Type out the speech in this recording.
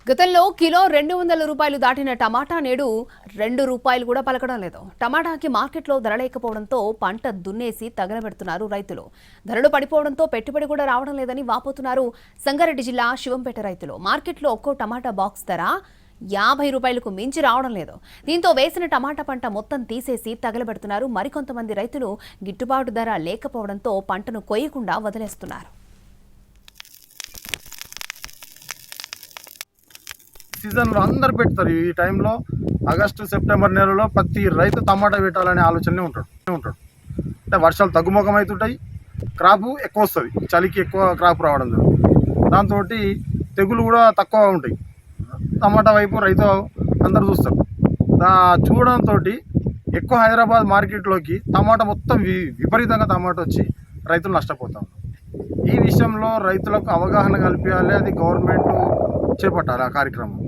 గతంలో కిలో 200 రూపాయలు దాటిన టమాటా నేడు 2 రూపాయలు కూడా పలకడం లేదు. టమాటాకి మార్కెట్లో ధర లేకపోవడంతో పంట దున్నేసి తగలబెడుతున్నారు రైతులు. ధరలు పడిపోవడంతో పెట్టుబడి కూడా రావడం లేదని వాపోతున్నారు సంగారెడ్డి జిల్లా శివంపేట రైతులు. మార్కెట్లో ఒక్కో టమాటా బాక్స్ ధర 50 రూపాయలకు మించి రావడం లేదు. దీంతో వేసిన టమాటా పంట మొత్తం తీసేసి తగలబెడుతున్నారు. మరికొంతమంది రైతులు గిట్టుబాటు ధర లేకపోవడంతో పంటను కొయ్యకుండా వదిలేస్తున్నారు. సీజన్లో అందరు పెడతారు. ఈ టైంలో ఆగస్టు సెప్టెంబర్ నెలలో ప్రతి రైతు టమాటా పెట్టాలనే ఆలోచనే ఉంటాడు. అంటే వర్షాలు తగ్గుముఖం అవుతుంటాయి, క్రాపు ఎక్కువ వస్తుంది, చలికి ఎక్కువ క్రాప్ రావడం జరుగుతుంది. దాంతో తెగులు కూడా తక్కువ ఉంటాయి. టమాటా వైపు రైతు అందరు చూస్తారు. చూడడంతో ఎక్కువ హైదరాబాద్ మార్కెట్లోకి టమాటా మొత్తం విపరీతంగా టమాటా వచ్చి రైతులు నష్టపోతారు. ఈ విషయంలో రైతులకు అవగాహన కల్పించాలి, అది గవర్నమెంట్ చేపట్టాలి ఆ కార్యక్రమం.